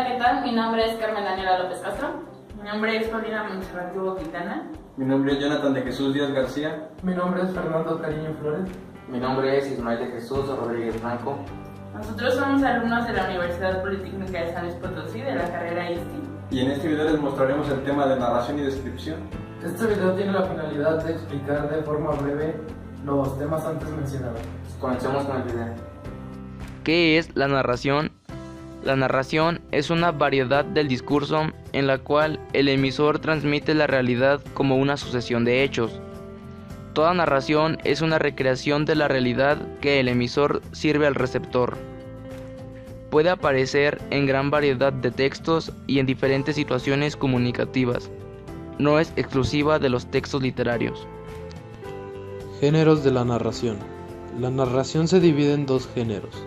¿qué tal? Mi nombre es Carmen Daniela López Castro. Mi nombre es Paulina Montserrat Quintana. Mi nombre es Jonathan de Jesús Díaz García. Mi nombre es Fernando Cariño Flores. Mi nombre es Ismael de Jesús Rodríguez Blanco. Nosotros somos alumnos de la Universidad Politécnica de San Luis Potosí, de la carrera ISTI. Y en este video les mostraremos el tema de narración y descripción. Este video tiene la finalidad de explicar de forma breve los temas antes mencionados. Comencemos con el video. ¿Qué es la narración? La narración es una variedad del discurso en la cual el emisor transmite la realidad como una sucesión de hechos. Toda narración es una recreación de la realidad que el emisor sirve al receptor. Puede aparecer en gran variedad de textos y en diferentes situaciones comunicativas. No es exclusiva de los textos literarios. Géneros de la narración. La narración se divide en dos géneros.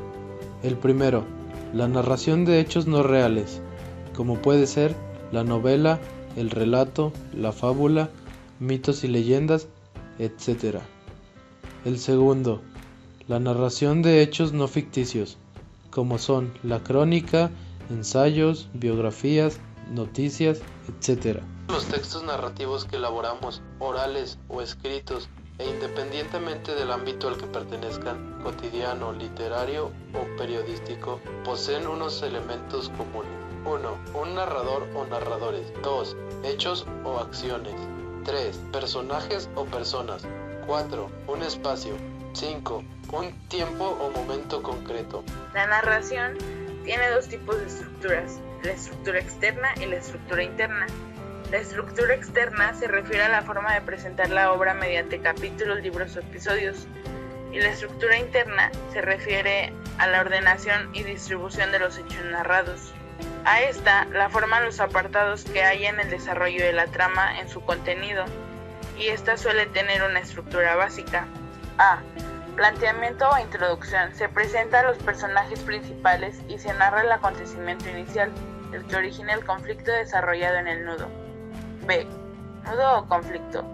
El primero, la narración de hechos no reales, como puede ser la novela, el relato, la fábula, mitos y leyendas, etc. El segundo, la narración de hechos no ficticios, como son la crónica, ensayos, biografías, noticias, etc. Los textos narrativos que elaboramos, orales o escritos, e independientemente del ámbito al que pertenezcan, cotidiano, literario o periodístico, poseen unos elementos comunes. 1. Un narrador o narradores. 2. Hechos o acciones. 3. Personajes o personas. 4. Un espacio. 5. Un tiempo o momento concreto. La narración tiene dos tipos de estructuras, la estructura externa y la estructura interna. La estructura externa se refiere a la forma de presentar la obra mediante capítulos, libros o episodios, y la estructura interna se refiere a la ordenación y distribución de los hechos narrados. A esta la forman los apartados que hay en el desarrollo de la trama en su contenido, y esta suele tener una estructura básica. A. Planteamiento o introducción. Se presenta a los personajes principales y se narra el acontecimiento inicial, el que origina el conflicto desarrollado en el nudo. B. Nudo o conflicto.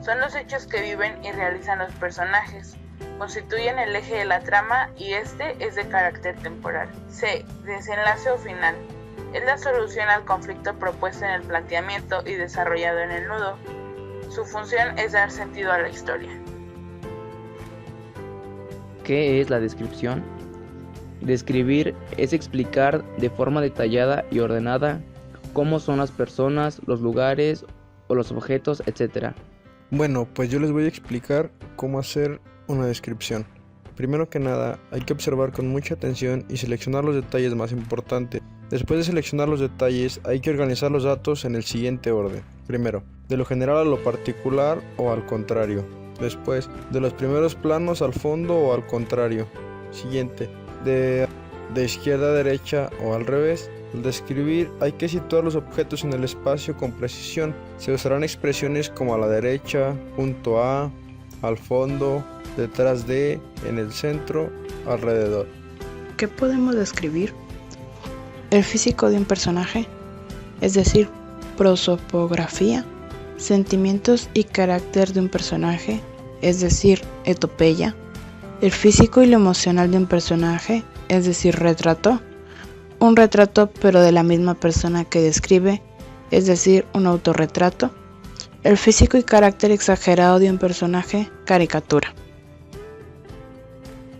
Son los hechos que viven y realizan los personajes. Constituyen el eje de la trama y este es de carácter temporal. C. Desenlace o final. Es la solución al conflicto propuesto en el planteamiento y desarrollado en el nudo. Su función es dar sentido a la historia. ¿Qué es la descripción? Describir es explicar de forma detallada y ordenada cómo son las personas, los lugares o los objetos, etc. Bueno, pues yo les voy a explicar cómo hacer una descripción. Primero que nada, hay que observar con mucha atención y seleccionar los detalles más importantes. Después de seleccionar los detalles, hay que organizar los datos en el siguiente orden. Primero, de lo general a lo particular o al contrario. Después, de los primeros planos al fondo o al contrario. Siguiente, de izquierda a derecha o al revés. Al describir hay que situar los objetos en el espacio con precisión. Se usarán expresiones como a la derecha, junto a, al fondo, detrás de, en el centro, alrededor. ¿Qué podemos describir? El físico de un personaje, es decir, prosopografía, sentimientos y carácter de un personaje, es decir, etopeya, el físico y lo emocional de un personaje, es decir, retrato, un retrato pero de la misma persona que describe, es decir, un autorretrato, el físico y carácter exagerado de un personaje, caricatura.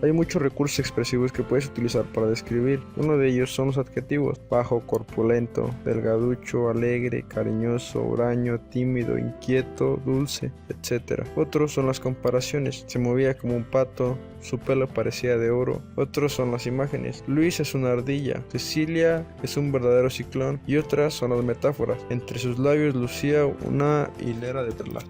Hay muchos recursos expresivos que puedes utilizar para describir. Uno de ellos son los adjetivos: bajo, corpulento, delgaducho, alegre, cariñoso, huraño, tímido, inquieto, dulce, etc. Otros son las comparaciones: se movía como un pato, su pelo parecía de oro. Otros son las imágenes: Luis es una ardilla, Cecilia es un verdadero ciclón. Y otras son las metáforas: entre sus labios lucía una hilera de perlas.